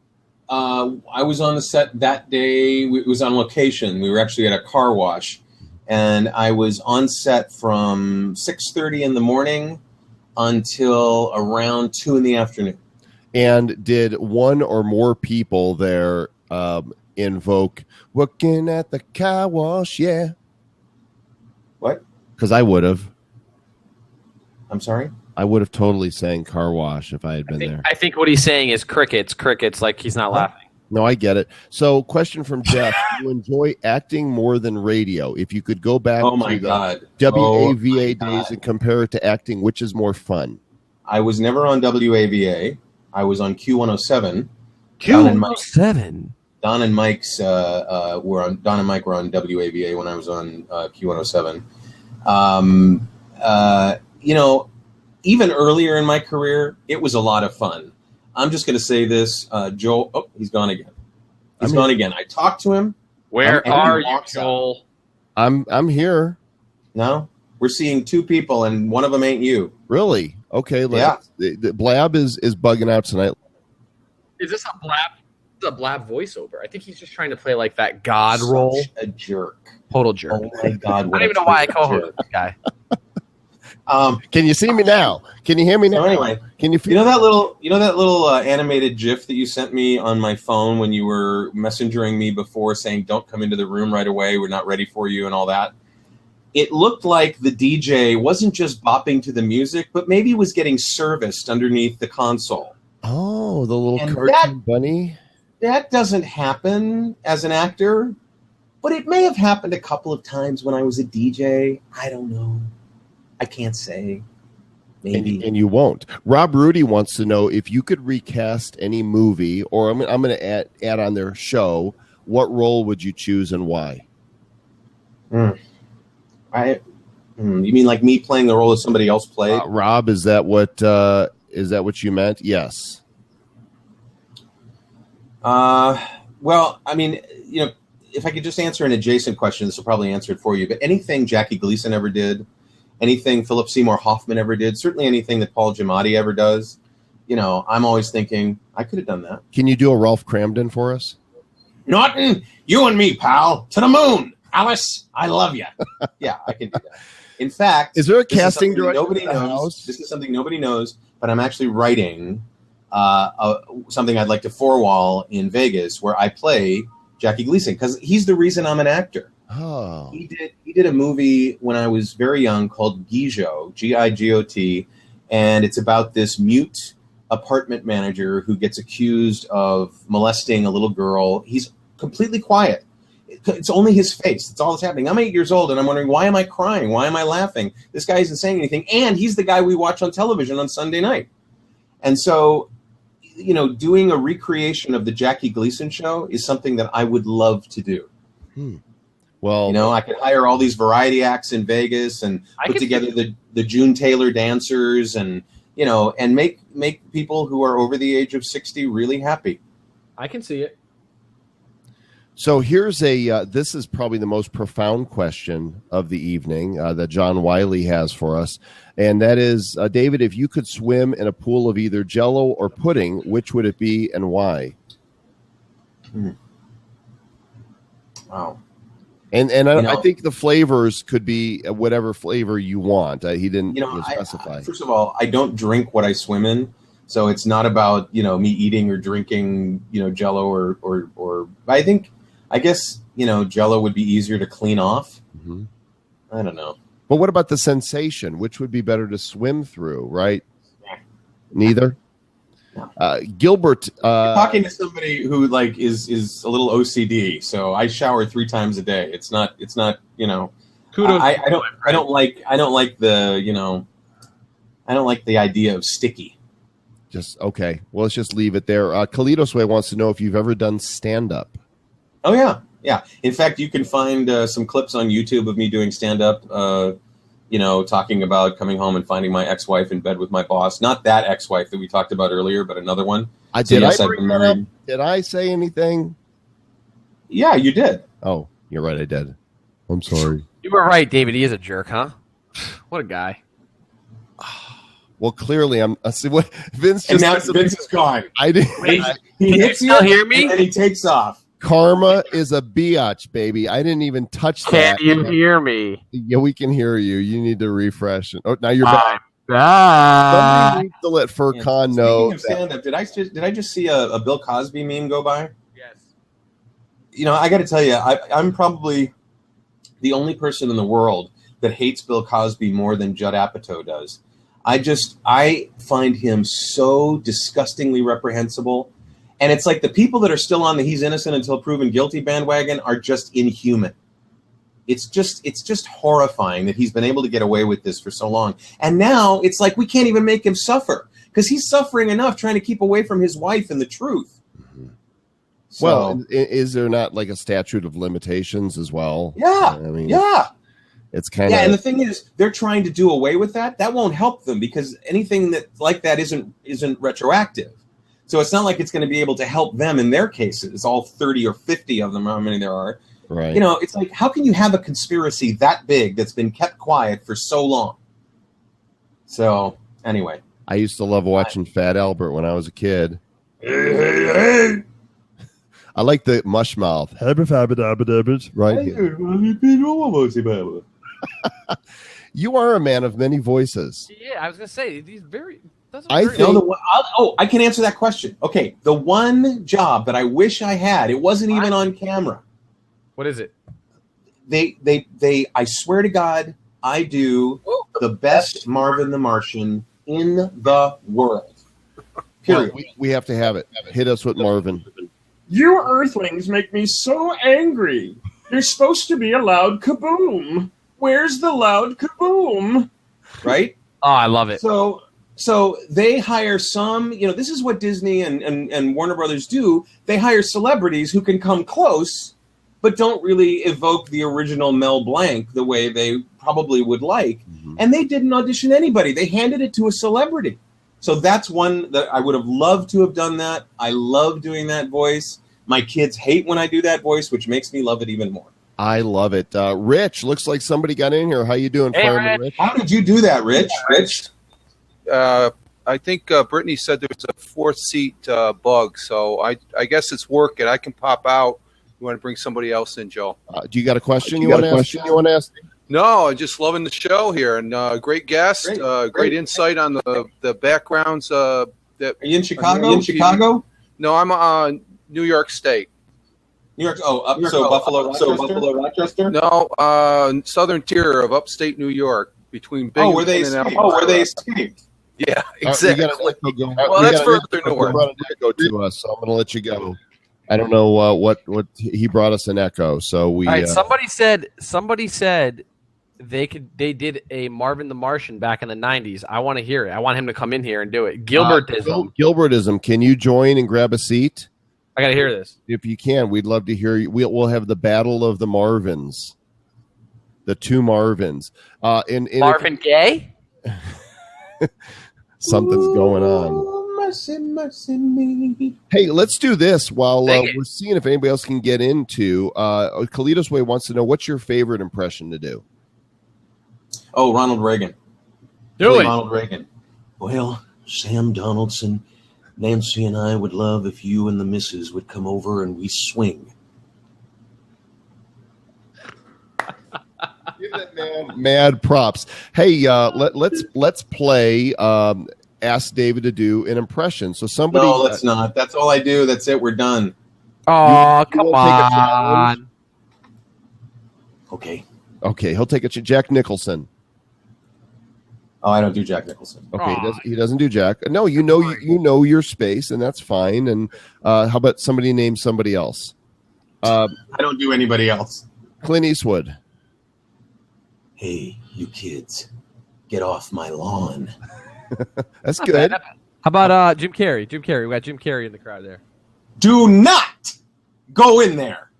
I was on the set that day. It was on location. We were actually at a car wash. And I was on set from 6:30 in the morning until around 2 in the afternoon. And did one or more people there invoke working at the car wash? Yeah. What? Because I would have. I'm sorry? I would have totally sang car wash if I had been there. I think what he's saying is crickets, like he's not laughing. No, I get it. So, question from Jeff: do you enjoy acting more than radio? If you could go back to the WAVA days and compare it to acting, which is more fun? I was never on WAVA. I was on Q107. Q107. Don and Mike were on WAVA when I was on Q107. Even earlier in my career, it was a lot of fun. I'm just going to say this, Joel. Oh, he's gone again. He's gone again. I talked to him. Where are you, Joel? I'm here. No, we're seeing 2 people, and one of them ain't you. Really? Okay. Yeah. The Blab is bugging out tonight. Is this a Blab? This is a Blab voiceover. I think he's just trying to play like that God role. A jerk. Total jerk. Oh my God! I don't even know why I co-host this guy. Can you see me now? Can you hear me now? So anyway, can you? You know that little animated GIF that you sent me on my phone when you were messengering me before, saying "Don't come into the room right away. We're not ready for you" and all that. It looked like the DJ wasn't just bopping to the music, but maybe was getting serviced underneath the console. Oh, the little cartoon bunny. That doesn't happen as an actor, but it may have happened a couple of times when I was a DJ. I don't know. I can't say. Maybe. And you won't. Rob Rudy wants to know if you could recast any movie, or I'm going to add on their show, what role would you choose and why? You mean like me playing the role that somebody else played? Rob, is that what you meant? Yes. Well, I mean, if I could just answer an adjacent question, this will probably answer it for you. But anything Jackie Gleason ever did, anything Philip Seymour Hoffman ever did, certainly anything that Paul Giamatti ever does, I'm always thinking, I could have done that. Can you do a Ralph Cramden for us? Norton, you and me, pal, to the moon. Alice, I love you. Yeah, I can do that. In fact, is there a casting director? Nobody knows. This is something nobody knows, but I'm actually writing something I'd like to forewall in Vegas where I play Jackie Gleason because he's the reason I'm an actor. Oh. He did a movie when I was very young called Gigot, Gigot, and it's about this mute apartment manager who gets accused of molesting a little girl. He's completely quiet. It's only his face. That's all that's happening. I'm 8 years old, and I'm wondering, why am I crying? Why am I laughing? This guy isn't saying anything, and he's the guy we watch on television on Sunday night. And so, doing a recreation of the Jackie Gleason show is something that I would love to do. Well, I could hire all these variety acts in Vegas and put together the June Taylor dancers and make people who are over the age of 60 really happy. I can see it. So here's this is probably the most profound question of the evening that John Wiley has for us. And that is, David, if you could swim in a pool of either Jell-O or pudding, which would it be and why? Wow. And I think the flavors could be whatever flavor you want. He didn't specify. First of all, I don't drink what I swim in. So it's not about, me eating or drinking, Jell-O or I guess, Jell-O would be easier to clean off. Mm-hmm. I don't know. But what about the sensation? Which would be better to swim through, right? Neither? No. Gilbert. You're talking to somebody who is a little OCD. So I shower 3 times a day. It's not, Kudos. I don't like the idea of sticky. Just okay. Well, let's just leave it there. Kalitos Way wants to know if you've ever done stand-up. Oh yeah. In fact, you can find some clips on YouTube of me doing stand-up. talking about coming home and finding my ex-wife in bed with my boss. Not that ex-wife that we talked about earlier, but another one. Did I say anything? Yeah, you did. Oh, you're right. I did. I'm sorry. You were right, David. He is a jerk, huh? What a guy. Well, clearly I'm. See what Vince and just. now Vince is gone. I didn't. He hits you, hear me? And he takes off. Karma is a biatch, baby. I didn't even touch that. Can you hear me? Yeah, we can hear you. You need to refresh. Oh, now you're back. Back. Somebody needs to let Furkan know. Speaking of stand-up, did I just see a Bill Cosby meme go by? Yes. I got to tell you, I'm probably the only person in the world that hates Bill Cosby more than Judd Apatow does. I find him so disgustingly reprehensible. And it's like the people that are still on the he's innocent until proven guilty bandwagon are just inhuman. It's just horrifying that he's been able to get away with this for so long. And now it's like we can't even make him suffer because he's suffering enough trying to keep away from his wife and the truth. Mm-hmm. So, well, is there not like a statute of limitations as well? Yeah. I mean, yeah. It's kind of and the thing is, they're trying to do away with that. That won't help them because anything that like that isn't retroactive. So it's not like it's going to be able to help them in their cases, all 30 or 50 of them, how many there are. Right. It's like, how can you have a conspiracy that big that's been kept quiet for so long? So, anyway. I used to love watching Fat Albert when I was a kid. Hey. I like the mush mouth. Right here. You are a man of many voices. Yeah, I was going to say, these very... I can answer that question. Okay, the one job that I wish I had, it wasn't even on camera. What is it? I swear to God, I do the best Marvin the Martian in the world. Period. Well, we have to have it. Hit us with Marvin. You Earthlings make me so angry. There's supposed to be a loud kaboom. Where's the loud kaboom? Right? Oh, I love it. So they hire some, this is what Disney and Warner Brothers do. They hire celebrities who can come close, but don't really evoke the original Mel Blanc the way they probably would like. Mm-hmm. And they didn't audition anybody. They handed it to a celebrity. So that's one that I would have loved to have done that. I love doing that voice. My kids hate when I do that voice, which makes me love it even more. I love it. Rich, looks like somebody got in here. How you doing, Fireman Rich? How did you do that, Rich? Rich? I think Brittany said there was a fourth seat bug, so I guess it's working. I can pop out. You want to bring somebody else in, Joe? Do you got a question you want to ask? No, I'm just loving the show here, and great guest, great insight on the backgrounds. That are you in Chicago? In Chicago? No, I'm on New York State. New York. Buffalo, Rochester. No, southern tier of upstate New York between Binghamton where they escaped. Yeah, exactly. Well, that's further north. Brought an echo to us, so I'm going to let you go. I don't know what he brought us an echo, so we. All right, somebody said they did a Marvin the Martian back in the 90s. I want to hear it. I want him to come in here and do it. Gilbertism. Gilbertism. Can you join and grab a seat? I got to hear this. If you can, we'd love to hear you. We'll have the battle of the Marvins, the two Marvins. Marvin Gaye. Something's going on. Mercy me. Hey, let's do this while we're seeing if anybody else can get into. Kalitos Way wants to know, what's your favorite impression to do? Oh, Ronald Reagan. Do it. Ronald Reagan. Well, Sam Donaldson, Nancy and I would love if you and the missus would come over and we swing. Give that man mad props. Hey, let's play. Ask David to do an impression. So somebody. No, let's not. That's all I do. That's it. We're done. Oh, come on. Okay. Okay, he'll take it to Jack Nicholson. Oh, I don't do Jack Nicholson. Okay, he doesn't do Jack. No, you know your space, and that's fine. And how about somebody name somebody else? I don't do anybody else. Clint Eastwood. Hey, you kids, get off my lawn. That's good. How about Jim Carrey? Jim Carrey. We got Jim Carrey in the crowd there. Do not go in there.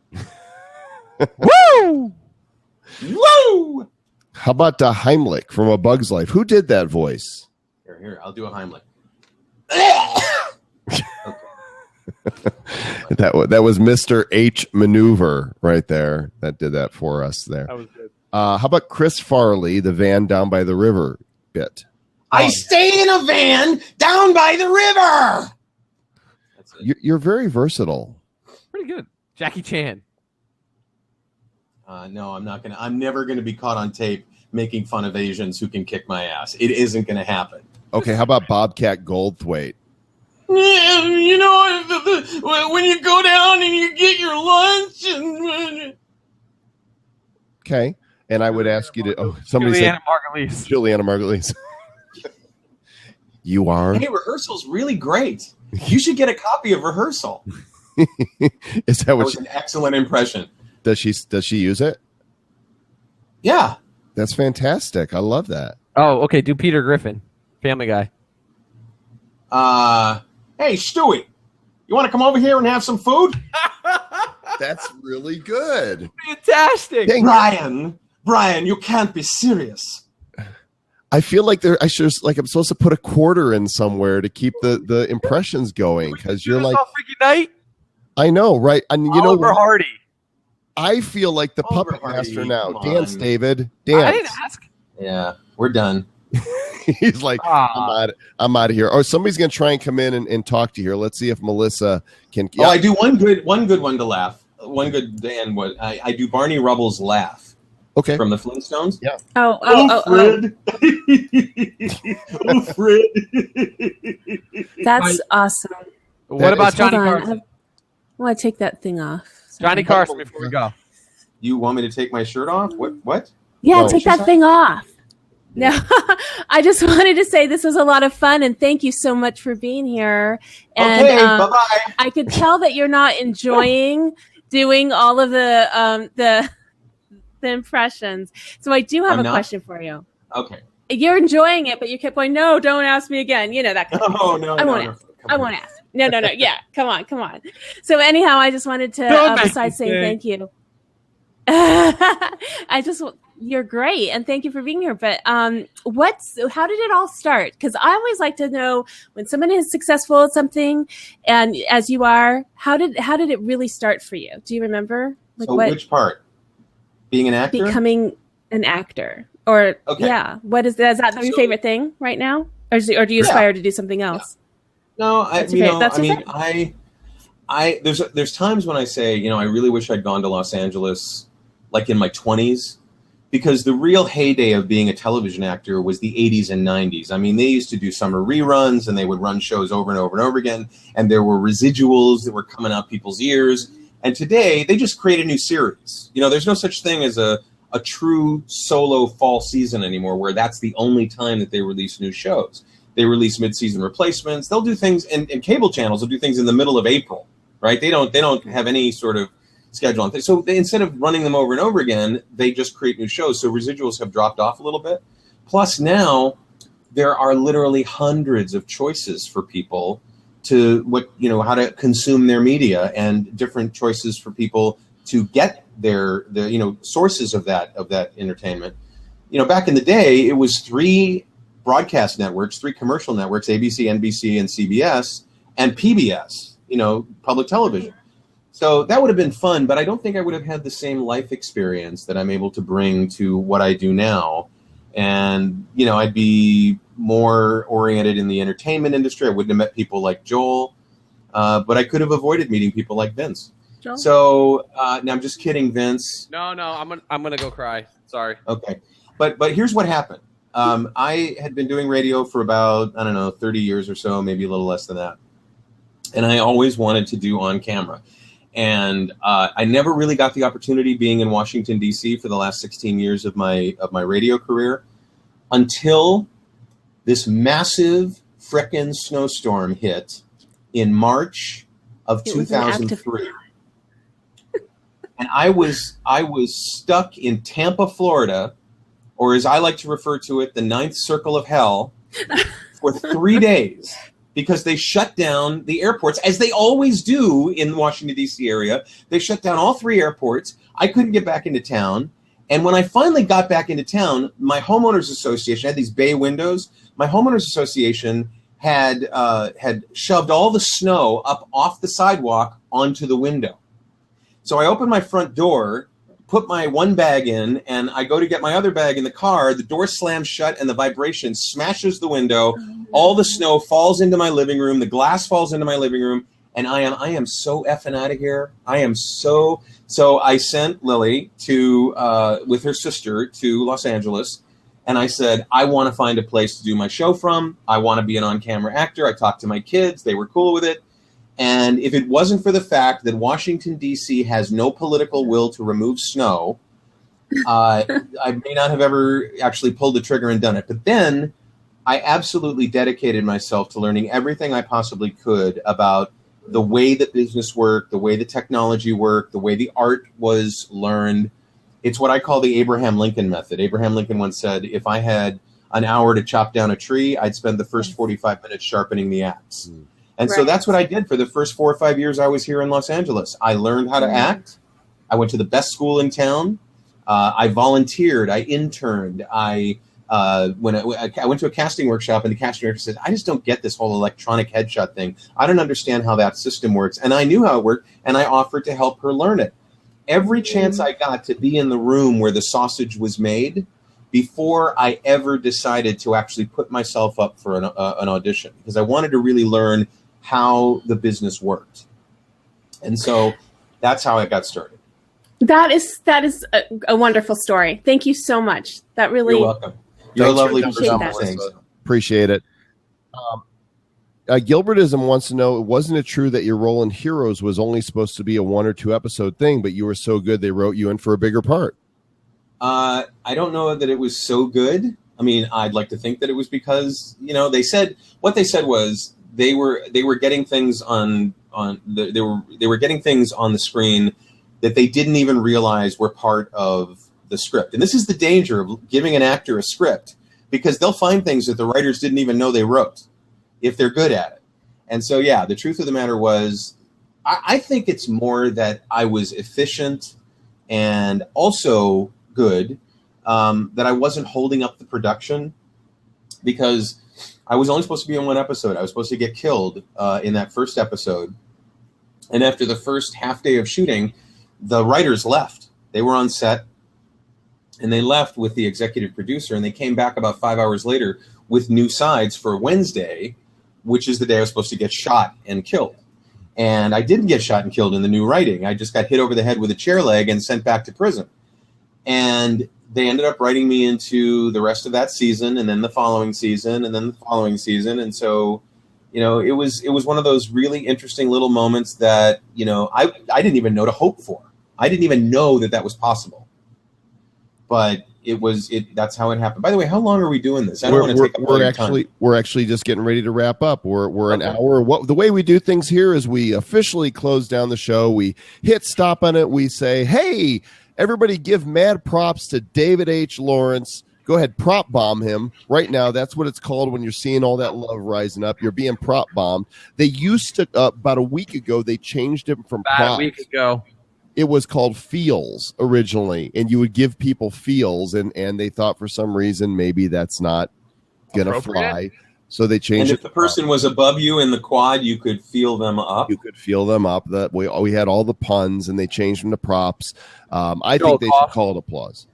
Woo! Woo! How about Heimlich from A Bug's Life? Who did that voice? Here, I'll do a Heimlich. That was Mr. H. Maneuver right there. That did that for us there. That was good. How about Chris Farley, the van down by the river bit? I stay in a van down by the river. That's it. You're very versatile. Pretty good. Jackie Chan. No, I'm not gonna. I'm never gonna be caught on tape making fun of Asians who can kick my ass. It isn't gonna happen. Okay, how about Bobcat Goldthwait? You know, when you go down and you get your lunch and Okay, and I would ask you to. Oh, somebody Juliana said Margulies. Juliana Margulies. You are. Hey, rehearsal's really great. You should get a copy of rehearsal. Is that That what was an excellent impression. does she use it? Yeah. That's fantastic. I love that. Oh, okay. Do Peter Griffin, Family Guy. Hey, Stewie, you want to come over here and have some food? That's really good. Fantastic. Brian, you can't be serious. I feel like I'm supposed to put a quarter in somewhere to keep the impressions going because you're like all freaking night. I know, right? And you Oliver know, Hardy. I feel like the Oliver puppet Hardy, master now. come Dance, on. David. Dance. I didn't ask. Yeah, we're done. He's like, I'm out of here. Or somebody's gonna try and come in and talk to you here. Let's see if Melissa can. Oh, I do one good one to laugh. One good Dan was I do Barney Rubble's laugh. Okay. From the Flintstones. Yeah. Oh, Fred. Oh, Fred. That's awesome. What about Johnny Hold on. Carson? I want to take that thing off. Johnny Carson before we go. You want me to take my shirt off? What? Yeah, No. take that thing off. No, I just wanted to say this was a lot of fun, and thank you so much for being here. And Okay, bye-bye. I could tell that you're not enjoying doing all of the impressions. So I do have I'm a not? question for you. Okay. You're enjoying it, but you kept going, no, don't ask me again. You know that kind of thing. Oh no, I no, won't no. ask. Come I on. won't ask. No. Yeah, come on. So anyhow, I just wanted to, besides saying thank you, you're great, and thank you for being here. But how did it all start? Because I always like to know when someone is successful at something, and as you are, how did it really start for you? Do you remember? So which part? Being an actor? Becoming an actor, or Okay. yeah, what is that? Is that your favorite thing right now, or do you aspire to do something else? No, That's your there's times when I say, I really wish I'd gone to Los Angeles like in my 20s, because the real heyday of being a television actor was the 80s and 90s. I mean, they used to do summer reruns and they would run shows over and over and over again, and there were residuals that were coming out people's ears. And today they just create a new series. There's no such thing as a true solo fall season anymore, where that's the only time that they release new shows. They release mid-season replacements. They'll do things, and cable channels will do things in the middle of April, right? They don't have any sort of schedule on things. So instead of running them over and over again, they just create new shows. So residuals have dropped off a little bit. Plus now there are literally hundreds of choices for people to how to consume their media, and different choices for people to get their sources of that entertainment. Back in the day, it was 3 broadcast networks, 3 commercial networks, ABC, NBC, and CBS, and PBS, public television. So that would have been fun, but I don't think I would have had the same life experience that I'm able to bring to what I do now. And, I'd be more oriented in the entertainment industry. I wouldn't have met people like Joel, but I could have avoided meeting people like Vince. Joel? So now I'm just kidding, Vince. No, I'm gonna go cry. Sorry. Okay. But here's what happened. I had been doing radio for about, 30 years or so, maybe a little less than that. And I always wanted to do on camera. And I never really got the opportunity, being in Washington, D.C. for the last 16 years of my radio career, until this massive frickin' snowstorm hit in March of 2003. And I was stuck in Tampa, Florida, or as I like to refer to it, the 9th circle of hell, for 3 days. Because they shut down the airports, as they always do in the Washington, D.C. area. They shut down all 3 airports. I couldn't get back into town. And when I finally got back into town, my homeowners association had these bay windows. My homeowners association had shoved all the snow up off the sidewalk onto the window. So I opened my front door, put my one bag in, and I go to get my other bag in the car. The door slams shut, and the vibration smashes the window. All the snow falls into my living room. The glass falls into my living room, and I am so effing out of here. I am so. So I sent Lily to with her sister to Los Angeles, and I said, I want to find a place to do my show from. I want to be an on-camera actor. I talked to my kids. They were cool with it. And if it wasn't for the fact that Washington, D.C. has no political will to remove snow, I may not have ever actually pulled the trigger and done it. But then I absolutely dedicated myself to learning everything I possibly could about the way that business worked, the way the technology worked, the way the art was learned. It's what I call the Abraham Lincoln method. Abraham Lincoln once said, if I had an hour to chop down a tree, I'd spend the first 45 minutes sharpening the axe. And so that's what I did for the first 4 or 5 years I was here in Los Angeles. I learned how to act. I went to the best school in town. I volunteered. I interned. I went to a casting workshop, and the casting director said, I just don't get this whole electronic headshot thing. I don't understand how that system works. And I knew how it worked, and I offered to help her learn it. Every chance I got to be in the room where the sausage was made before I ever decided to actually put myself up for an audition, because I wanted to really learn how the business worked. And so that's how I got started. That is a wonderful story. Thank you so much. That really. You're welcome. You're a lovely person. Appreciate it. Gilbertism wants to know, wasn't it true that your role in Heroes was only supposed to be a 1 or 2 episode thing, but you were so good they wrote you in for a bigger part? I don't know that it was so good. I mean, I'd like to think that it was because, they said was they were getting things they were getting things on the screen that they didn't even realize were part of the script. And this is the danger of giving an actor a script, because they'll find things that the writers didn't even know they wrote if they're good at it. And so, yeah, the truth of the matter was, I think it's more that I was efficient and also good, that I wasn't holding up the production, because I was only supposed to be in 1 episode. I was supposed to get killed in that first episode. And after the first half day of shooting, the writers left. They were on set, and they left with the executive producer, and they came back about 5 hours later with new sides for Wednesday, which is the day I was supposed to get shot and killed. And I didn't get shot and killed in the new writing. I just got hit over the head with a chair leg and sent back to prison. And they ended up writing me into the rest of that season, and then the following season, and then the following season. And so, it was one of those really interesting little moments that, I didn't even know to hope for. I didn't even know that was possible. But that's how it happened. By the way, how long are we doing this? I don't want to take up all your time. We're actually just getting ready to wrap up. We're an hour. The way we do things here is we officially close down the show. We hit stop on it. We say, hey, everybody give mad props to David H. Lawrence. Go ahead, prop bomb him right now. That's what it's called when you're seeing all that love rising up. You're being prop bombed. They used to, about a week ago, they changed it from props. About a week ago. It was called feels originally, and you would give people feels, and they thought for some reason maybe that's not going to fly. So they changed it. And if the person was above you in the quad, you could feel them up. You could feel them up. That we had all the puns, and they changed them to props. I think they should call it applause.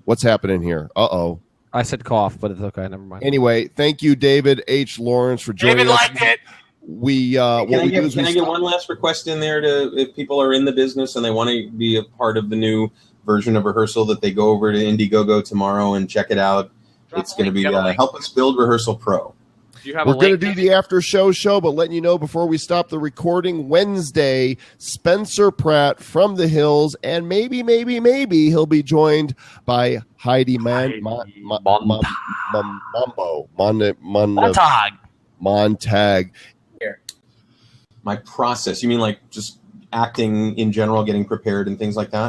What's happening here? Uh-oh. I said cough, but it's okay. Never mind. Anyway, thank you, David H. Lawrence, for joining us. David liked it. Can I get one last request in there if people are in the business and they want to be a part of the new version of Rehearsal, that they go over to Indiegogo tomorrow and check it out. It's going to be Help Us Build Rehearsal Pro. We're going to do the after show, but letting you know before we stop the recording, Wednesday, Spencer Pratt from the Hills, and maybe he'll be joined by Heidi Montag. My process. You mean like just acting in general, getting prepared and things like that?